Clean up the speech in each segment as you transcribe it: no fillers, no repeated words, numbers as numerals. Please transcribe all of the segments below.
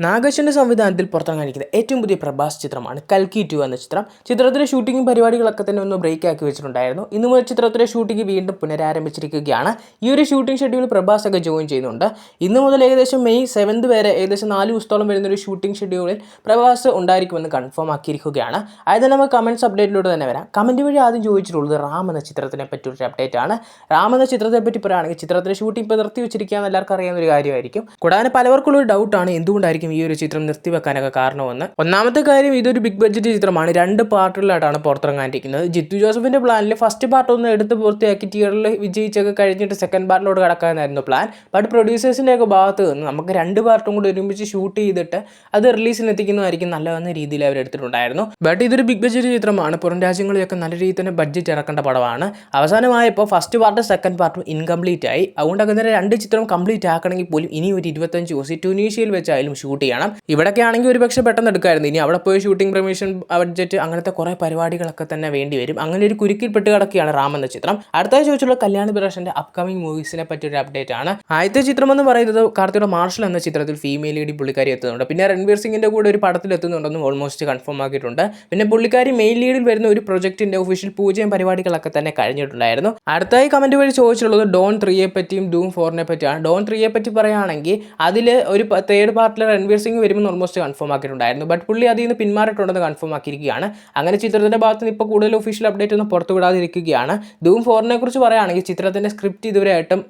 നാഗേഷിന്റെ സംവിധാനത്തിൽ പുറത്തിറങ്ങിയിരിക്കുന്ന ഏറ്റവും പുതിയ പ്രഭാസ് ചിത്രമാണ് കൽക്കി 2 എന്ന ചിത്രം. ചിത്രത്തിലെ ഷൂട്ടിംഗും പരിപാടികളൊക്കെ തന്നെ ഒന്ന് ബ്രേക്ക് ആക്കി വെച്ചിട്ടുണ്ടായിരുന്നു. ഇന്നു മുതൽ ചിത്രത്തിലെ ഷൂട്ടിംഗ് വീണ്ടും പുനരാരംഭിച്ചിരിക്കുകയാണ്. ഈ ഒരു ഷൂട്ടിംഗ് ഷെഡ്യൂൾ പ്രഭാസ് ഒക്കെ ജോയിൻ ചെയ്യുന്നുണ്ട്. ഇന്നു മുതൽ ഏകദേശം മെയ് 7 വരെ ഏകദേശം 4 ദിവസത്തോളം വരുന്ന ഒരു ഷൂട്ടിംഗ് ഷെഡ്യൂളിൽ പ്രഭാസ് ഉണ്ടായിരിക്കുമെന്ന് കൺഫേം ആക്കിയിരിക്കുകയാണ്. അതായത് നമുക്ക് കമന്റ്സ് അപ്ഡേറ്റിലൂടെ തന്നെ വരാം. കമന്റ് വഴി ആദ്യം ചോദിച്ചിട്ടുള്ളത് റാം എന്ന ചിത്രത്തിനെ പറ്റി ഒരു അപ്ഡേറ്റ് ആണ്. റാം എന്ന ചിത്രത്തെ പറ്റി പറയുകയാണെങ്കിൽ ചിത്രത്തിലെ ഷൂട്ടിംഗ് ഇപ്പോൾ നിർത്തി വെച്ചിരിക്കുകയെന്ന് എല്ലാവർക്കും അറിയാവുന്ന ഒരു കാര്യമായിരിക്കും. കൂടാതെ പലവർക്കുള്ള ഒരു ഡൗട്ടാണ് എന്തുകൊണ്ടായിരിക്കും ഈ ഒരു ചിത്രം നിർത്തിവെക്കാനൊക്കെ കാരണമെന്ന്. ഒന്നാമത്തെ കാര്യം, ഇതൊരു ബിഗ് ബഡ്ജറ്റ് ചിത്രമാണ്. 2 പാർട്ടുകളായിട്ടാണ് പുറത്തിറങ്ങാനിരിക്കുന്നത്. ജിത്തു ജോസഫിന്റെ പ്ലാനിൽ ഫസ്റ്റ് പാർട്ട് ഒന്ന് എടുത്ത് പൂർത്തിയാക്കി തിയേറ്ററിൽ വിജയിച്ചൊക്കെ കഴിഞ്ഞിട്ട് സെക്കൻഡ് പാർട്ടിലോട്ട് കടക്കാനായിരുന്നു പ്ലാൻ. ബട്ട് പ്രൊഡ്യൂസേഴ്സിന്റെ ഒക്കെ ഭാഗത്ത് നിന്ന് നമുക്ക് 2 പാർട്ടും കൂടി ഒരുമിച്ച് ഷൂട്ട് ചെയ്തിട്ട് അത് റിലീസിന് എത്തിക്കുന്നതായിരിക്കും നല്ലതെന്ന രീതിയിൽ അവർ എടുത്തിട്ടുണ്ടായിരുന്നു. ബട്ട് ഇതൊരു ബിഗ് ബഡ്ജറ്റ് ചിത്രമാണ്. പുറം രാജ്യങ്ങളിലൊക്കെ നല്ല രീതിയിൽ തന്നെ ബഡ്ജറ്റ് ഇറക്കേണ്ട പടമാണ്. അവസാനമായപ്പോൾ ഫസ്റ്റ് പാർട്ടും സെക്കൻഡ് പാർട്ടും ഇൻകംപ്ലീറ്റ് ആയി. അതുകൊണ്ടൊക്കെ തന്നെ 2 ചിത്രം കംപ്ലീറ്റ് ആക്കണമെങ്കിൽ പോലും ഇനി ഒരു 25 ദിവസം ട്യൂണീഷ്യയിൽ വെച്ചായാലും ഷൂട്ട് ചെയ്യണം. ഇവിടെയൊക്കെ ആണെങ്കിൽ ഒരു പക്ഷേ പെട്ടെന്ന് എടുക്കായിരുന്നു. ഇനി അവിടെ പോയി ഷൂട്ടിംഗ് പെർമിഷൻ, ബഡ്ജറ്റ്, അങ്ങനത്തെ കുറേ പരിപാടികളൊക്കെ തന്നെ വേണ്ടി വരും. അങ്ങനെ ഒരു കുരുക്കിൽപ്പെട്ട് കിടക്കുകയാണ് റാം എന്ന ചിത്രം. അടുത്ത ചോദിച്ചുള്ള കല്യാണ പ്രേക്ഷന്റെ അപ്കമിംഗ് മൂവീസിനെ പറ്റി ഒരു അപ്ഡേറ്റ് ആണ്. ആദ്യത്തെ ചിത്രം എന്ന് പറയുന്നത് കാർത്തിയുടെ മാർഷൽ എന്ന ചിത്രത്തിൽ ഫീമെയിൽ ലീഡി പുള്ളിക്കാരി എത്തുന്നുണ്ട്. പിന്നെ രൺവീർ സിംഗിന്റെ കൂടെ ഒരു പടത്തിൽ എത്തുന്നുണ്ടെന്നും ഓൾമോസ്റ്റ് കൺഫേം ആക്കിയിട്ടുണ്ട്. പിന്നെ പുള്ളിക്കാരി മെയിൻ ലീഡിൽ വരുന്ന ഒരു പ്രൊജക്ടിന്റെ ഒഫീഷ്യൽ പൂജയും പരിപാടികളൊക്കെ തന്നെ കഴിഞ്ഞിട്ടുണ്ടായിരുന്നു. അടുത്തായി കമന്റ് വഴി ചോദിച്ചുള്ളത് ഡോൺ 3യെ പറ്റിയും ഡൂം 4നെ പറ്റിയാണ്. ഡോൺ 3യെ പറ്റി പറയുകയാണെങ്കിൽ അതിൽ ഒരു തേർഡ് പാർട്ടിൽ രൺവീർ സിംഗ് വരുമ്പോൾ ഓൾമോസ്റ്റ് കൺഫേം ആക്കിയിട്ടുണ്ടായിരുന്നു. ബട്ട് പുള്ളി അതിൽ നിന്ന് പിന്മാറിയിട്ടുണ്ടെന്ന് കൺഫേം ആക്കിയിരിക്കുകയാണ്. അങ്ങനെ ചിത്രത്തിന്റെ ഭാഗത്ത് നിന്ന് ഇപ്പോൾ കൂടുതൽ ഒഫീഷ്യൽ അപ്ഡേറ്റ് ഒന്നും പുറത്തു വിടാതിരിക്കുകയാണ്. ഡൂം 4നെ കുറിച്ച് പറയുകയാണെങ്കിൽ ചിത്രത്തിന്റെ സ്ക്രിപ്റ്റ് ഇതുവരെയായിട്ടും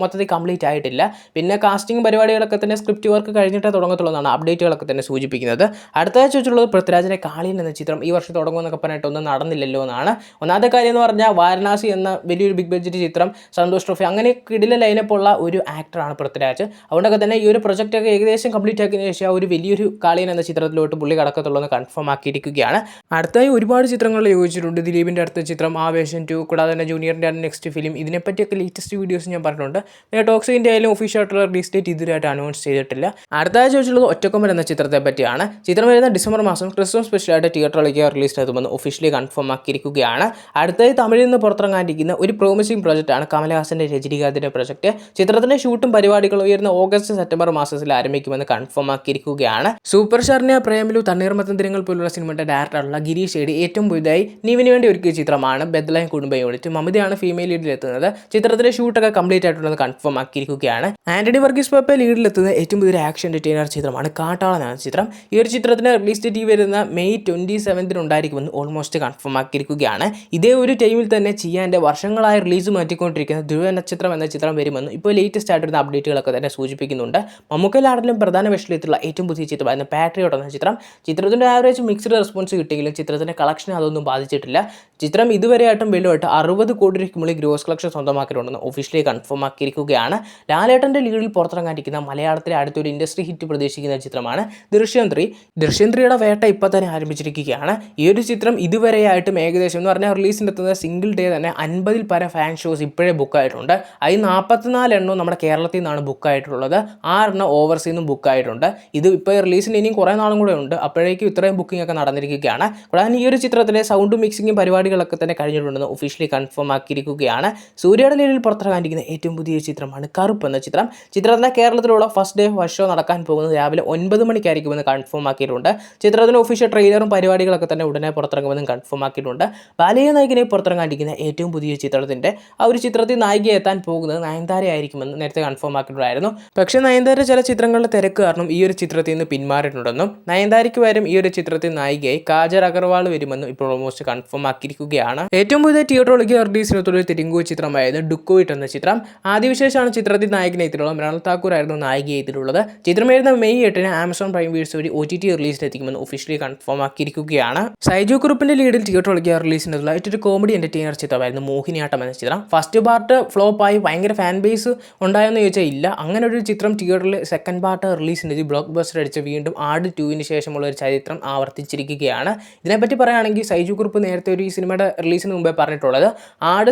മൊത്തത്തിൽ കംപ്ലീറ്റ് ആയിട്ടില്ല. പിന്നെ കാസ്റ്റിംഗ് പരിപാടികളൊക്കെ തന്നെ സ്ക്രിപ്റ്റ് വർക്ക് കഴിഞ്ഞിട്ടേ തുടങ്ങത്തുള്ളതാണ് അപ്ഡേറ്റുകളൊക്കെ തന്നെ സൂചിപ്പിക്കുന്നത്. അടുത്തതായി ചോദിച്ചുള്ളത് പൃഥ്വിരാജിന്റെ കാളിയൻ എന്ന ചിത്രം ഈ വർഷം തുടങ്ങുമെന്നൊക്കെ പറഞ്ഞിട്ട് ഒന്നും നടന്നില്ലല്ലോ എന്നാണ്. ഒന്നാമത്തെ കാര്യം എന്ന് പറഞ്ഞാൽ വാരണാസി എന്ന വലിയൊരു ബിഗ് ബഡ്ജറ്റ് ചിത്രം, സന്തോഷ് ട്രോഫി, അങ്ങനെ കിടില ലൈനപ്പുള്ള ഒരു ആക്ടറാണ് പൃഥ്വിരാജ്. അതുകൊണ്ടൊക്കെ തന്നെ ഈ ഒരു പ്രൊജക്റ്റൊക്കെ ഏകദേശം കംപ്ലീറ്റ് ആക്കിയതിനു ശേഷം ഒരു വലിയൊരു കാളിയൻ എന്ന ചിത്രത്തിലോട്ട് പുള്ളി കടക്കത്തുള്ളൂ കൺഫേം ആക്കിയിരിക്കുകയാണ്. അടുത്തായി ഒരുപാട് ചിത്രങ്ങളിൽ യോജിച്ചിട്ടുണ്ട്. ദിലീപിന്റെ അടുത്ത ചിത്രം ആവേശം 2, കൂടാതെ തന്നെ ജൂനിയറിന്റെ നെക്സ്റ്റ് ഫിലിം, ഇതിനെപ്പറ്റിയൊക്കെ ലേറ്റസ്റ്റ് വീഡിയോസ് ഞാൻ പറഞ്ഞിട്ടുണ്ട്. പിന്നെ ടോക്സിന്റെ ആയാലും ഒഫീഷ്യൽ ആയിട്ടുള്ള റിലീസ് ഡേറ്റ് ഇതുവരെയായിട്ട് അനൗൺസ് ചെയ്തിട്ടില്ല. അടുത്തായി ചോദിച്ചുള്ളത് ഒറ്റക്കൊമ്പൻ എന്ന ചിത്രത്തെ പറ്റിയാണ്. ചിത്രം വരുന്ന ഡിസംബർ മാസം ക്രിസ്മസ് സ്പെഷ്യലായിട്ട് തിയേറ്ററിലേക്ക് റിലീസ് എത്തുമെന്ന് ഒഫീഷ്യലി കൺഫേം ആക്കിയിരിക്കുകയാണ്. അടുത്തായി തമിഴിൽ നിന്ന് പുറത്തിറങ്ങാനിരിക്കുന്ന ഒരു പ്രോമിസിംഗ് പ്രോജക്റ്റാണ് കമലഹാസന്റെ രജനികാന്തിന്റെ പ്രൊജക്ട്. ചിത്രത്തിന്റെ ഷൂട്ടും പരിപാടികളും ഉയർന്ന ഓഗസ്റ്റ് സെപ്റ്റംബർ മാസത്തിൽ ആരംഭിക്കുമെന്ന് കൺഫേം ആക്കിയിരിക്കുകയാണ്. സൂപ്പർ ഷർണിയ പ്രേമലു, തണ്ണീർമത്തൻ പോലുള്ള സിനിമയുടെ ഡയറക്ടറുള്ള ഗിരീഷ് ഷേഡി ഏറ്റവും പുതുതായി നീവിന് വേണ്ടി ഒരുക്കിയ ചിത്രമാണ് ബെദ്ലഹേം കുടുംബ യൂണിറ്റ്. മമിതയാണ് ഫീമെയിൽ ലീഡിലെത്തുന്നത്. ചിത്രത്തിലെ ഷൂട്ടൊക്കെ കംപ്ലീറ്റ് ആയിട്ടുണ്ടെന്ന് കൺഫേം ആക്കിയിരിക്കുകയാണ്. ആന്റണി വർഗീസ് പപ്പ ലീഡിലെത്തുന്ന ഏറ്റവും പുതിയൊരു ആക്ഷൻ ഡിറ്റൈനർ ചിത്രമാണ് കാട്ടാളൻ എന്ന ചിത്രം. ഈ ഒരു ചിത്രത്തിന് റിലീസ് ഡേറ്റ് വരുന്ന മെയ് 27 ഉണ്ടായിരിക്കുമെന്ന് ഓൾമോസ്റ്റ് കൺഫേം ആക്കിയിരിക്കുകയാണ്. ഇതേ ഒരു ടൈമിൽ തന്നെ ചെയ്യാൻ്റെ വർഷങ്ങളായി റിലീസ് മാറ്റിക്കൊണ്ടിരിക്കുന്ന ധ്രുവ നക്ഷത്രം എന്ന ചിത്രം വരുമെന്ന് ഇപ്പോൾ ലേറ്റസ്റ്റ് ആയിട്ടുള്ള അപ്ഡേറ്റുകളൊക്കെ തന്നെ സൂചിപ്പിക്കുന്നുണ്ട്. മമ്മൂക്കയിലാണെങ്കിലും പ്രധാന വേഷത്തിലെത്തുള്ള ഏറ്റവും പുതിയ ചിത്രമായിരുന്നു പാട്രിയോട്ട് എന്ന ചിത്രം. ചിത്രത്തിൻ്റെ ആവറേജ് മിക്സ്ഡ് റെസ്പോൺസ് കിട്ടിയെങ്കിലും ചിത്രത്തിൻ്റെ കളക്ഷൻ അതൊന്നും ബാധിച്ചിട്ടില്ല. ചിത്രം ഇതുവരെയായിട്ടും വെള്ളുമായിട്ട് 60 കോടി രൂപയ്ക്ക് മുകളിൽ ഗ്രോസ് കളക്ഷൻ സ്വന്തമാക്കിയിട്ടുണ്ടെന്ന് ഒഫീഷ്യലി കൺഫേം ആക്കിയിരിക്കുകയാണ്. ലാലേട്ടൻ്റെ ലീഡിൽ പുറത്തിറങ്ങാനിരിക്കുന്ന മലയാളത്തിലെ അടുത്തൊരു ഇൻഡസ്ട്രി ഹിറ്റ് പ്രതീക്ഷിക്കുന്ന ചിത്രമാണ് ദൃശ്യം 3. ദൃശ്യം 3യുടെ വേട്ട ഇപ്പോൾ തന്നെ ആരംഭിച്ചിരിക്കുകയാണ്. ഈ ഒരു ചിത്രം ഇതുവരെയായിട്ടും ഏകദേശം എന്ന് പറഞ്ഞാൽ റിലീസിനെത്തുന്ന സിംഗിൾ ഡേ തന്നെ 50 പരം ഫാൻ ഷോസ് ഇപ്പോഴേ ബുക്കായിട്ടുണ്ട്. അതിൽ 44 എണ്ണവും നമ്മുടെ കേരളത്തിൽ നിന്നാണ് ബുക്കായിട്ടുള്ളത്. 6 എണ്ണം ഓവർസീൽ നിന്നും ബുക്കായിട്ടുണ്ട്. ഇത് ഇപ്പോൾ റിലീസിന് ഇനിയും കുറേ നാളും കൂടെ ഉണ്ട്. അപ്പോഴേക്കും ഇത്രയും ബുക്കിംഗ് ഒക്കെ നടന്നിരിക്കുകയാണ്. കൂടാതെ ഈ ഒരു ചിത്രത്തിലെ സൗണ്ട് മിക്സിങ്ങും പരിപാടികളൊക്കെ തന്നെ കഴിഞ്ഞിട്ടുണ്ടെന്ന് ഒഫീഷ്യലി കൺഫേം ആക്കിയിരിക്കുകയാണ്. സൂര്യയുടെ ലീഡിൽ പുറത്തിറങ്ങാനിരിക്കുന്ന ഏറ്റവും പുതിയ ചിത്രമാണ് കറുപ്പ് എന്ന ചിത്രം. ചിത്രത്തിൻ്റെ കേരളത്തിലുള്ള ഫസ്റ്റ് ഡേ ഫസ്റ്റ് ഷോ നടക്കാൻ പോകുന്നത് രാവിലെ 9 മണിക്കായിരിക്കുമെന്ന് കൺഫേം ആക്കിയിട്ടുണ്ട്. ചിത്രത്തിൻ്റെ ഒഫീഷ്യൽ ട്രെയിലറും പരിപാടികളൊക്കെ തന്നെ ഉടനെ പുറത്തിറങ്ങുമെന്നും കൺഫേം ആക്കിയിട്ടുണ്ട്. ബാലിക നായികനെ പുറത്തിറങ്ങാനിരിക്കുന്ന ഏറ്റവും പുതിയ ചിത്രത്തിൻ്റെ ഒരു ചിത്രത്തിൽ നായിക എത്താൻ പോകുന്നത് നയൻതാര ആയിരിക്കുമെന്ന് നേരത്തെ കൺഫേം ആക്കിയിട്ടുണ്ടായിരുന്നു. പക്ഷേ നയൻതാര ചില ചിത്രങ്ങളുടെ തിരക്ക് കാരണം ഈ ഒരു ചിത്രത്തിൽ നിന്ന് പിന്മാറിയിട്ടുണ്ടെന്നും നയൻതാരയ്ക്ക് പകരം ഈ ഒരു ചിത്രത്തിൽ നായികയായി കാജൽ അഗർവാൾ വരുമെന്നും ഇപ്പോൾ ഓൾമോസ്റ്റ് കൺഫേം ആക്കിയിരിക്കുകയാണ്. ഏറ്റവും പുതിയ തിയേറ്ററിലേക്ക് റിലീസിനെത്തുള്ള തെലുങ്കു ചിത്രമായിരുന്നു ഡുക്കോയിറ്റ് എന്ന ചിത്രം. ആദ്യവിശേഷമാണ് ചിത്രത്തിൽ നായകനെ എത്തിയിട്ടുള്ളത്. മൃണാൽ താക്കൂർ ആയിരുന്നു നായികയെ എത്തിയിട്ടുള്ളത്. ചിത്രം വരുന്ന മെയ് 8 ആമസോൺ പ്രൈം വീഡിയോസ് വഴി OTT റിലീസിലെത്തിക്കുമെന്ന് ഒഫീഷ്യലി കൺഫേം ആക്കിയിരിക്കുകയാണ്. സൈജു കുറുപ്പിന്റെ ലീഡിൽ തിയേറ്ററിലേക്ക് റിലീസിനെത്തുള്ള ഏറ്റവും കോമഡി എന്റർടൈനർ ചിത്രമായിരുന്നു മോഹിനിയാട്ടം എന്ന ചിത്രം. ഫസ്റ്റ് പാർട്ട് ഫ്ലോപ്പായി ഭയങ്കര ഫാൻ ബേസ് ഉണ്ടായെന്ന് ചോദിച്ചാൽ ഇല്ല. അങ്ങനെ ഒരു ചിത്രം തിയേറ്ററിൽ സെക്കൻഡ് പാർട്ട് റിലീസിനെത്തി ബ്ലോക്ക് ബസ്റ്റർ അടിച്ച് വീണ്ടും ആട് 2ന് ശേഷമുള്ള ഒരു ചരിത്രം ആവർത്തിച്ചിരിക്കുകയാണ്. ഇതിനെപ്പറ്റി പറയുകയാണെങ്കിൽ സൈജു കുറുപ്പ് നേരത്തെ ഒരു ഈ സിനിമയുടെ റിലീസിന് മുമ്പേ പറഞ്ഞിട്ടുള്ളത് ആട്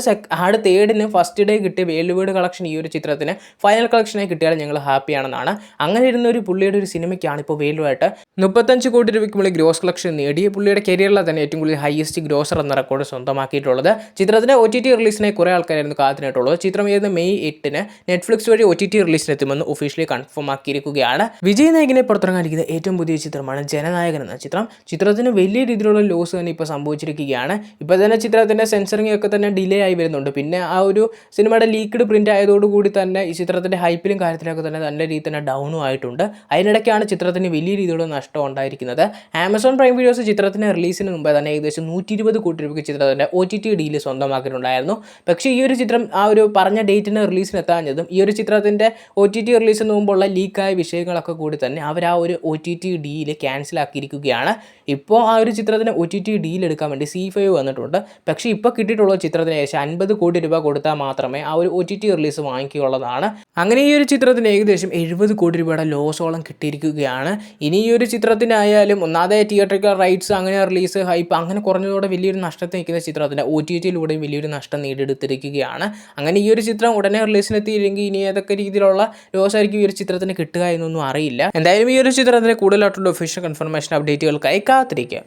3ന് ഫസ്റ്റ് ഡേ കിട്ടിയ വേൾഡ് കളക്ഷൻ ഈ ഒരു ചിത്രത്തിന് ഫൈനൽ കളക്ഷനായി കിട്ടിയാൽ ഞങ്ങൾ ഹാപ്പിയാണെന്നാണ്. അങ്ങനെ ഇരുന്ന ഒരു പുള്ളിയുടെ ഒരു സിനിമയ്ക്കാണ് ഇപ്പോൾ വേൾഡുമായിട്ട് 35 കോടി രൂപയ്ക്ക് മുകളിൽ ഗ്രോസ് കളക്ഷൻ നേടിയ പുള്ളിയുടെ കരിയറിലെ തന്നെ ഏറ്റവും കൂടുതൽ ഹയസ്റ്റ് ഗ്രോസർ എന്ന റെക്കോർഡ് സ്വന്തമാക്കിയിട്ടുള്ളത്. ചിത്രത്തിന്റെ OTT റിലീസിനായി കുറേ ആൾക്കാരായിരുന്നു കാത്തിനായിട്ടുള്ളത്. ചിത്രം വരുന്ന മെയ് 8 നെറ്റ്ഫ്ലിക്സ് വഴി OTT റിലീസിനെത്തുമെന്ന് ഒഫീഷ്യലി കൺഫേം ആക്കിയിരിക്കുകയാണ്. വിജയ് നായകനെ പുറത്തിറങ്ങാനിരിക്കുന്ന ഏറ്റവും പുതിയ ചിത്രമാണ് ജനനായകൻ എന്ന ചിത്രം. ചിത്രത്തിന് വലിയ രീതിയിലുള്ള ലോസ് തന്നെ ഇപ്പോൾ സംഭവിച്ചിരിക്കുകയാണ്. ഇപ്പോൾ തന്നെ ചിത്രത്തിൻ്റെ സെൻസറിങ് ഒക്കെ തന്നെ ഡിലേ ആയി വരുന്നുണ്ട്. പിന്നെ ആ ഒരു സിനിമയുടെ ലീക്ക്ഡ് പ്രിൻ്റ് ആയതോടുകൂടി തന്നെ ഈ ചിത്രത്തിൻ്റെ ഹൈപ്പിലും കാര്യത്തിലൊക്കെ തന്നെ നല്ല രീതിയിൽ തന്നെ ഡൗണും ആയിട്ടുണ്ട്. അതിനിടയ്ക്കാണ് ചിത്രത്തിന് വലിയ രീതിയിലുള്ള നഷ്ടം ഉണ്ടായിരിക്കുന്നത്. ആമസോൺ പ്രൈം വീഡിയോസ് ചിത്രത്തിൻ്റെ റിലീസിന് മുമ്പേ തന്നെ ഏകദേശം 120 കോടി രൂപയ്ക്ക് ചിത്രത്തിൻ്റെ OTT ഡീല് സ്വന്തമാക്കിയിട്ടുണ്ടായിരുന്നു. പക്ഷേ ഈ ഒരു ചിത്രം ആ ഒരു പറഞ്ഞ ഡേറ്റിന് റിലീസിന് എത്താഞ്ഞതും ഈ ഒരു ചിത്രത്തിൻ്റെ OTT റിലീസിന് മുമ്പുള്ള ലീക്കായ വിഷയങ്ങളൊക്കെ കൂടി തന്നെ അവർ ആ ഒരു OTT ഡീല് ക്യാൻസൽ ആക്കിയിരിക്കുകയാണ്. ഇപ്പോൾ ആ ഒരു ചിത്രത്തിന് OTT ഡീൽ എടുക്കാൻ വേണ്ടി C5 വന്നിട്ടുണ്ട്. പക്ഷേ ഇപ്പോൾ കിട്ടിയിട്ടുള്ള ചിത്രത്തിന് ഏകദേശം 50 കോടി രൂപ കൊടുത്താൽ മാത്രമേ ആ ഒരു OTT റിലീസ് വാങ്ങിക്കുകയുള്ളതാണ്. അങ്ങനെ ഈ ഒരു ചിത്രത്തിന് ഏകദേശം 70 കോടി രൂപയുടെ ലോസോളം കിട്ടിയിരിക്കുകയാണ്. ഇനി ഈ ഒരു ചിത്രത്തിനായാലും ഒന്നാമതെ തിയേറ്ററിക്കൽ റൈറ്റ്സ് അങ്ങനെ റിലീസ് ഹൈപ്പ് അങ്ങനെ കുറഞ്ഞതോടെ വലിയൊരു നഷ്ടത്തിൽ നിൽക്കുന്ന ചിത്രത്തിൻ്റെ OTTയിലൂടെയും വലിയൊരു നഷ്ടം നേടിയെടുത്തിരിക്കുകയാണ്. അങ്ങനെ ഈ ഒരു ചിത്രം ഉടനെ റിലീസിനെത്തിയില്ലെങ്കിൽ ഇനി ഏതൊക്കെ രീതിയിലുള്ള ലോസ് ആയിരിക്കും ഈ ഒരു ചിത്രത്തിന് കിട്ടുക എന്നൊന്നും അറിയില്ല. എന്തായാലും ഈ ഒരു ചിത്രത്തിൻ്റെ കൂടുതലായിട്ടുള്ള ഒഫീഷ്യൽ കൺഫർമേഷൻ അപ്ഡേറ്റുകൾക്കായി കാത്തിരിക്കുക.